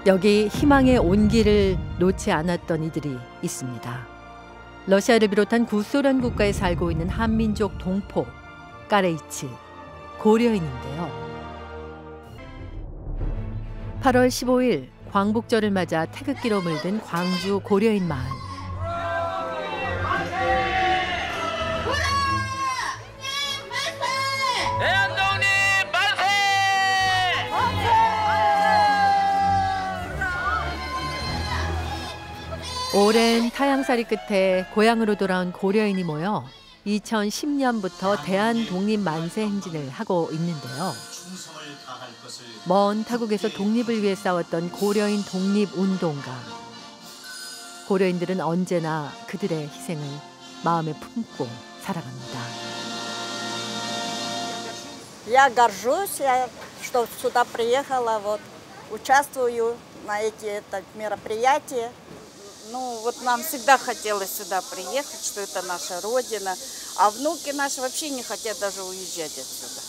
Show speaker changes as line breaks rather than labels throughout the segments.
여기 희망의 온기를 놓지 않았던 이들이 있습니다. 러시아를 비롯한 구소련 국가에 살고 있는 한민족 동포 까레이츠 고려인인데요. 8월 15일 광복절을 맞아 태극기로 물든 광주 고려인 마을.
대한독립 만세!
오랜 타향살이 끝에 고향으로 돌아온 고려인이 모여 2010년부터 대한독립 만세 행진을 하고 있는데요. 먼 타국에서 독립을 위해 싸웠던 고려인 독립운동가. 고려인들은 언제나 그들의 희생을 마음에 품고 살아갑니다.
Я горжусь, что сюда приехала, вот участвую на эти мероприятия. Ну, вот нам всегда хотелось сюда приехать, что это наша родина, а внуки наши вообще не хотят даже уезжать отсюда.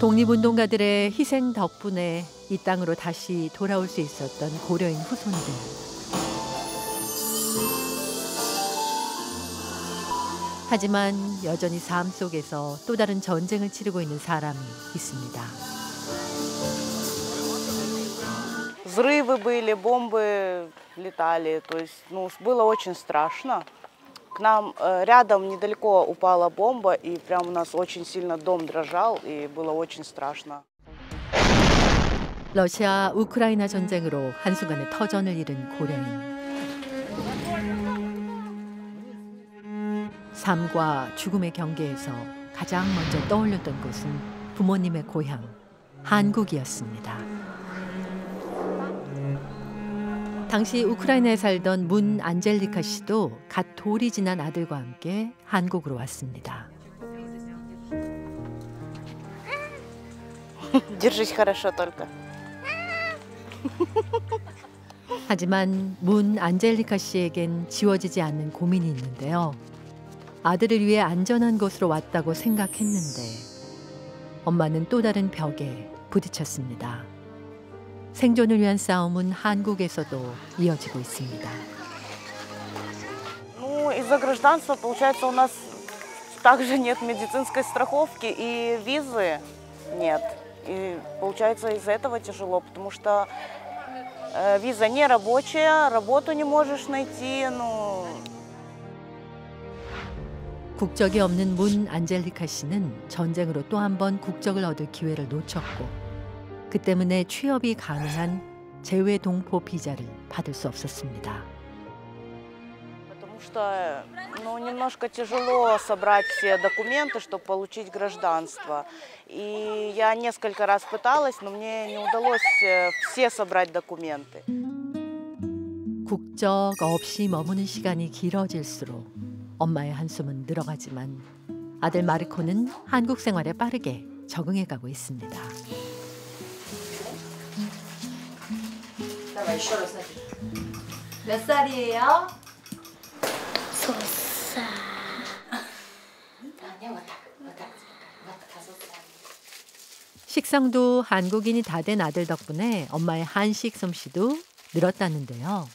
독립운동가들의 희생 덕분에 이 땅으로 다시 돌아올 수 있었던 고려인 후손들. 하지만 여전히 삶 속에서 또 다른 전쟁을 치르고 있는 사람이 있습니다.
Взрывы были, бомбы летали, то есть, было очень страшно. К нам рядом недалеко упала бомба, и прям у нас очень сильно дом дрожал, и было очень страшно.
러시아 우크라이나 전쟁으로 한순간에 터전을 잃은 고려인. 삶과 죽음의 경계에서 가장 먼저 떠올렸던 곳은 부모님의 고향, 한국이었습니다. 당시 우크라이나에 살던 문 안젤리카 씨도 갓 돌이 지난 아들과 함께 한국으로 왔습니다.
Держись хорошо только.
하지만 문 안젤리카 씨에겐 지워지지 않는 고민이 있는데요. 아들을 위해 안전한 곳으로 왔다고 생각했는데 엄마는 또 다른 벽에 부딪혔습니다. 생존을 위한 싸움은 한국에서도 이어지고 있습니다.
Ну, из-за гражданства, получается, у нас также нет медицинской страховки и визы нет. И получается, из-за этого тяжело, потому что виза не рабочая, работу не можешь найти, ну...
국적이 없는 문 안젤리카 씨는 전쟁으로 또 한 번 국적을 얻을 기회를 놓쳤고 그 때문에 취업이 가능한 재외 동포 비자를 받을 수 없었습니다.
Потому что, немножко тяжело собрать все документы, чтобы получить гражданство. И я несколько раз пыталась, но мне не удалось все собрать документы.
국적 없이 머무는 시간이 길어질수록 엄마의 한숨은 늘어가지만 아들 마르코는 한국 생활에 빠르게 적응해가고 있습니다.
몇 살이에요?
5살.
식성도 한국인이 다 된 아들 덕분에 엄마의 한식 솜씨도 늘었다는데요.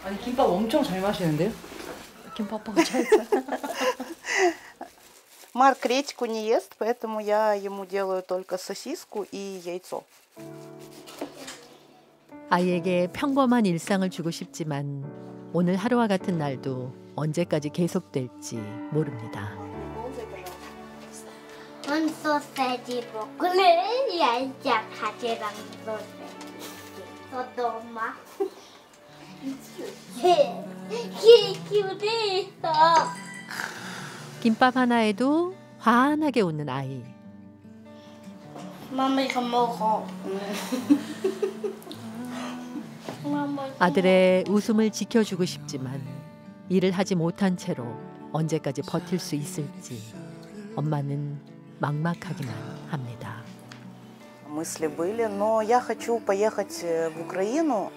아니 김밥 엄청 잘 마시는데요?
김밥 получается.
Марк редьку не ест, поэтому я ему делаю только сосиску и яйцо.
아이에게 평범한 일상을 주고 싶지만 오늘 하루와 같은 날도 언제까지 계속될지 모릅니다.
Он соседи брокколи, яйца 가지랑 소세지. 또 дома. 키우리서.
김밥 하나에도 환하게 웃는 아이.
마마 이거 먹어.
아들의 웃음을 지켜주고 싶지만 일을 하지 못한 채로 언제까지 버틸 수 있을지 엄마는 막막하기만 합니다.
Мысли были, но я хочу поехать в Украину,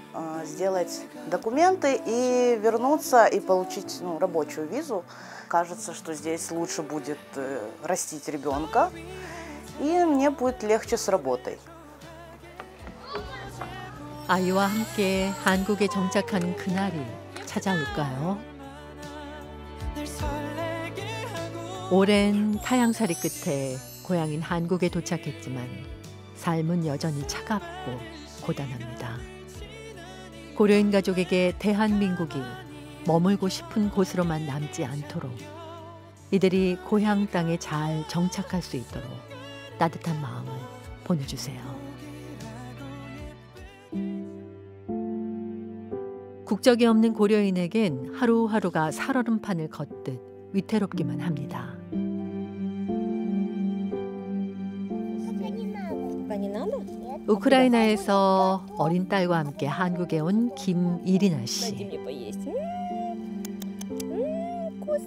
сделать документы и вернуться и получить рабочую визу. Кажется, что здесь лучше будет растить ребенка, и мне будет легче с работой.
아이와 함께 한국에 정착하는 그날이 찾아올까요? 오랜 타향살이 끝에 고향인 한국에 도착했지만 삶은 여전히 차갑고 고단합니다. 고려인 가족에게 대한민국이 머물고 싶은 곳으로만 남지 않도록 이들이 고향 땅에 잘 정착할 수 있도록 따뜻한 마음을 보내주세요. 국적이 없는 고려인에겐 하루하루가 살얼음판을 걷듯 위태롭기만 합니다. 우크라이나에서 어린 딸과 함께 한국에 온 김이리나 씨.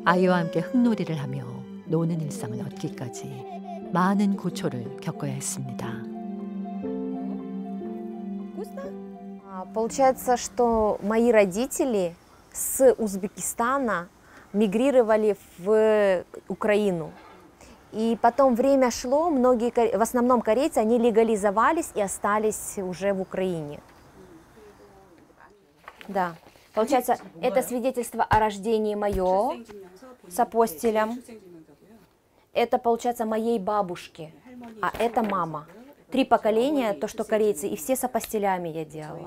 아이와 함께 흙놀이를 하며 노는 일상을 얻기까지 많은 고초를 겪어야 했습니다.
Получается, что мои родители с Узбекистана мигрировали в Украину. И потом время шло, многие, в основном корейцы, они легализовались и остались уже в Украине. Да, получается, это свидетельство о рождении мое с апостилем. Это, получается, моей бабушки, а это мама. 3 поколения, то, что корейцы, и все с апостилями я делала.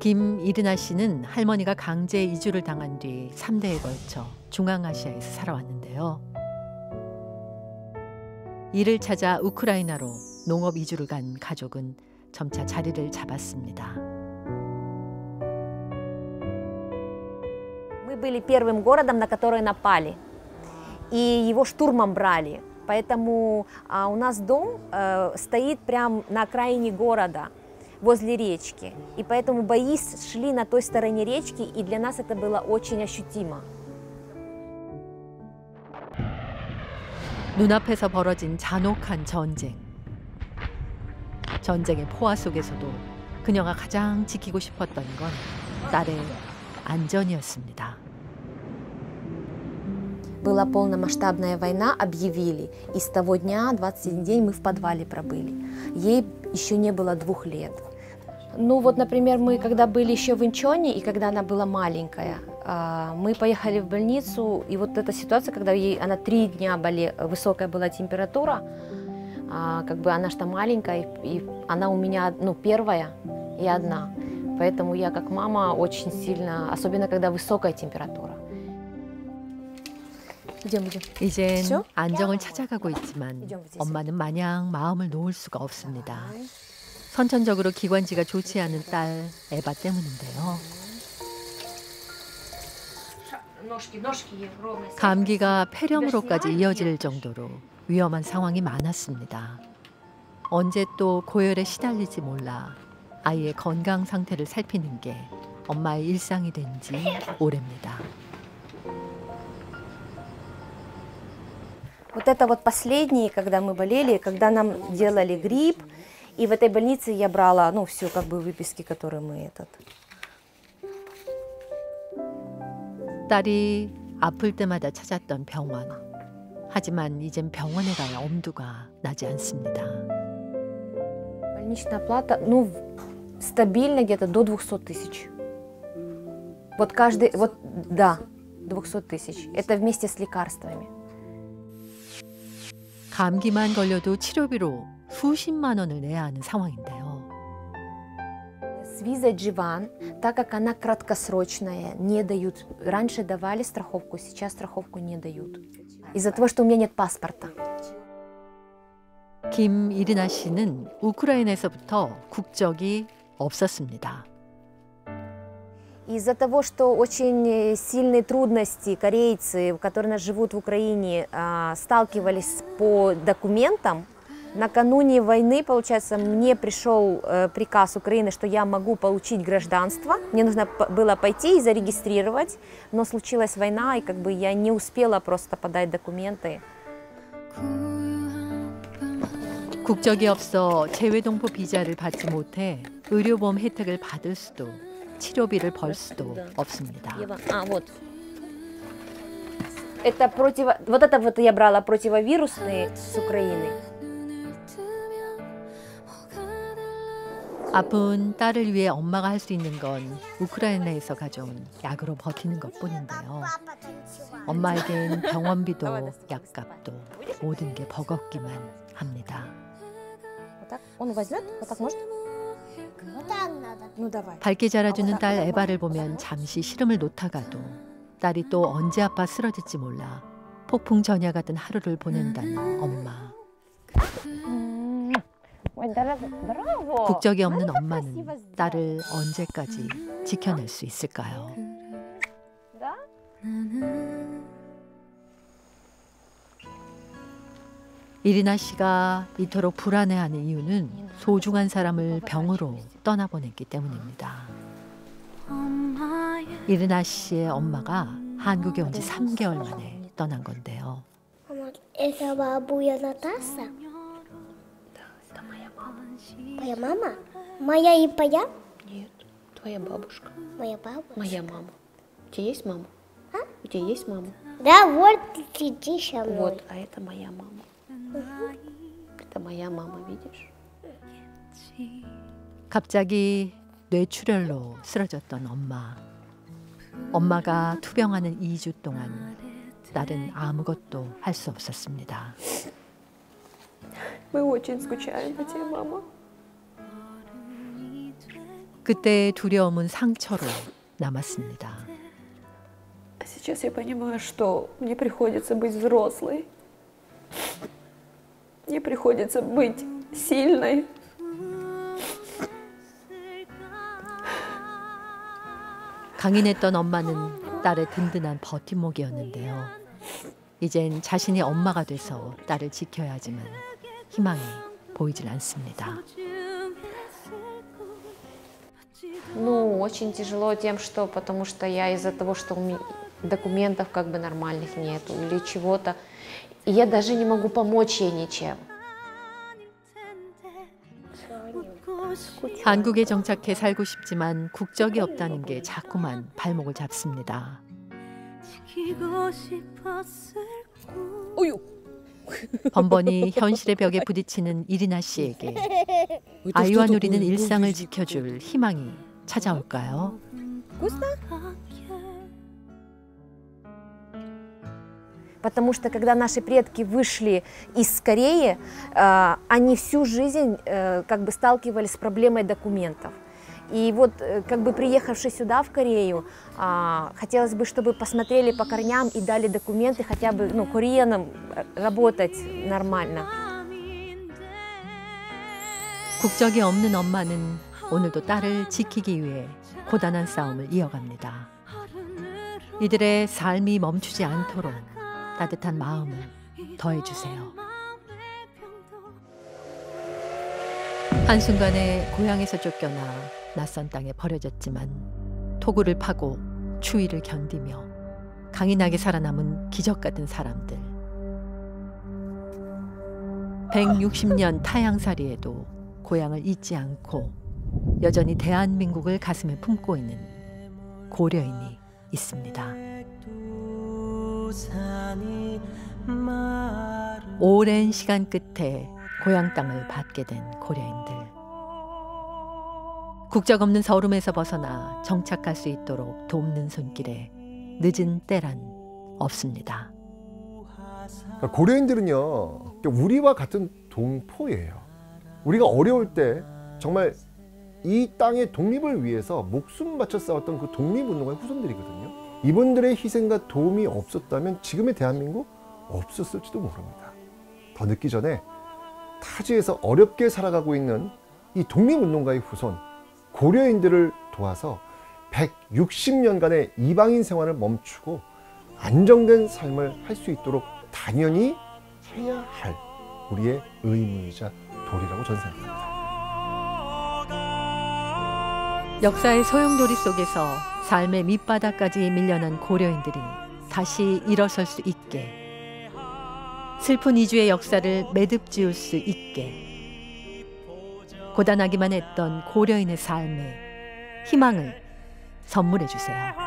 김이르나 씨는 할머니가 강제 이주를 당한 뒤 3대에 걸쳐 중앙아시아에서 살아왔는데요. 이를 찾아 우크라이나로 농업 이주를 간 가족은 점차 자리를 잡았습니다.
Мы были первым городом, на который напали, и его штурмом брали. Поэтому у нас дом стоит прямо на окраине города, возле речки. И поэтому бои шли на той стороне речки, и для нас это было очень ощутимо.
눈앞에서 벌어진 잔혹한 전쟁. 전쟁의 포화 속에서도 그녀가 가장 지키고 싶었던 건 딸의 안전이었습니다.
Была полномасштабная война, объявили. И с того дня, 21 день, мы в подвале пробыли. Ей еще не было 2 лет. Ну вот, например, мы когда были еще в Инчоне, и когда она была маленькая, мы поехали в больницу, и вот эта ситуация, когда она 3 дня высокая была температура, как бы она что маленькая, и она у меня, первая и одна. Поэтому я как мама очень сильно, особенно когда высокая температура.
이젠 안정을 찾아가고 있지만 엄마는 마냥 마음을 놓을 수가 없습니다. 선천적으로 기관지가 좋지 않은 딸 에바 때문인데요. 감기가 폐렴으로까지 이어질 정도로 위험한 상황이 많았습니다. 언제 또 고열에 시달릴지 몰라 아이의 건강 상태를 살피는 게 엄마의 일상이 된 지 오래입니다.
Вот это вот последние, когда мы болели, когда нам делали грипп, и в этой больнице я брала, все как бы выписки, которые мы
딸이 아플 때마다 찾았던 병원. 하지만 이젠 병원에 가야 엄두가 나지 않습니다.
Больничная плата, стабильно где-то до 200 тысяч. Вот каждый, да, 200 тысяч. Это вместе с лекарствами.
감기만 걸려도 치료비로 수십만 원을 내야 하는 상황인데요.
С визой G1, так как она краткосрочная, не дают. Раньше давали страховку, сейчас страховку не дают. Из-за того, что у меня нет паспорта.
김이르나 씨는 우크라이나에서부터 국적이 없었습니다.
Из-за того, что очень сильные трудности корейцы, которые живут в Украине, сталкивались по документам, накануне войны, получается, мне пришел приказ Украины, что я могу получить гражданство. Мне нужно было пойти и зарегистрировать, но случилась война, и как бы я не успела просто подать документы.
국적이 없어 재외동포 비자를 받지 못해 의료보험 혜택을 받을 수도 치료비를 벌 수도 없습니다.
Это вот это вот я брала противовирусные с Украины.
아픈 딸을 위해 엄마가 할 수 있는 건 우크라이나에서 가져온 약으로 버티는 것뿐인데요. 엄마에겐 병원비도 약값도 모든 게 버겁기만 합니다. 밝게 자라주는 딸 에바를 보면 잠시 시름을 놓다가도 딸이 또 언제 아파 쓰러질지 몰라 폭풍 전야 같은 하루를 보낸다는 엄마. 국적이 없는 엄마는 딸을 언제까지 지켜낼 수 있을까요? 이리나 씨가 이토록 불안해하는 이유는 소중한 사람을 병으로 떠나보냈기 때문입니다. 이리나 씨의 엄마가 한국에 온 지 3개월 만에 떠난 건데요.
Это бабуля Наташа? Твоя мама? Моя и твоя?
Нет, твоя бабушка.
Моя бабушка.
Моя мама. У тебя есть мама? У тебя есть мама?
Да, вот сидишь со мной.
Вот, а это моя мама. Это моя мама, видишь?
갑자기 뇌출혈로 쓰러졌던 엄마. 엄마가 투병하는 2주 동안 딸은 아무것도 할 수 없었습니다.
Мы очень скучаем по тебе, мама.
그때의 두려움은 상처로 남았습니다.
Сейчас я понимаю, что мне приходится быть взрослой. Мне приходится быть сильной.
강인했던 엄마는 딸의 든든한 버팀목이었는데요. 이젠 자신이 엄마가 돼서 딸을 지켜야 하지만 희망이 보이질 않습니다.
Ну, очень тяжело тем, что потому что я из-за того, что у меня документов как бы нормальных нету или чего-то, и я даже не могу помочь ей ничем.
한국에 정착해 살고 싶지만 국적이 없다는 게 자꾸만 발목을 잡습니다. 번번이 현실의 벽에 부딪히는 이리나 씨에게 아이와 누리는 일상을 지켜줄 희망이 찾아올까요?
Потому что когда наши предки вышли из Кореи, они всю жизнь как бы сталкивались с проблемой документов. И вот как бы приехавши сюда, в Корею, хотелось бы, чтобы посмотрели по корням и дали документы хотя бы, ну, кореянам работать нормально.
국적이 없는 엄마는 오늘도 딸을 지키기 위해 고단한 싸움을 이어갑니다. 이들의 삶이 멈추지 않도록 따뜻한 마음을 더해주세요. 한순간에 고향에서 쫓겨나 낯선 땅에 버려졌지만 토구를 파고 추위를 견디며 강인하게 살아남은 기적 같은 사람들. 160년 타향살이에도 고향을 잊지 않고 여전히 대한민국을 가슴에 품고 있는 고려인이 있습니다. 오랜 시간 끝에 고향 땅을 받게 된 고려인들. 국적 없는 서름에서 벗어나 정착할 수 있도록 돕는 손길에 늦은 때란 없습니다.
고려인들은요, 우리와 같은 동포예요. 우리가 어려울 때 정말 이 땅의 독립을 위해서 목숨 바쳐 싸웠던 그 독립운동가의 후손들이거든요. 이분들의 희생과 도움이 없었다면 지금의 대한민국 없었을지도 모릅니다. 더 늦기 전에 타지에서 어렵게 살아가고 있는 이 독립운동가의 후손 고려인들을 도와서 160년간의 이방인 생활을 멈추고 안정된 삶을 할 수 있도록 당연히 해야 할 우리의 의무이자 도리라고 저는 생각합니다.
역사의 소용돌이 속에서 삶의 밑바닥까지 밀려난 고려인들이 다시 일어설 수 있게, 슬픈 이주의 역사를 매듭 지을 수 있게, 고단하기만 했던 고려인의 삶에 희망을 선물해 주세요.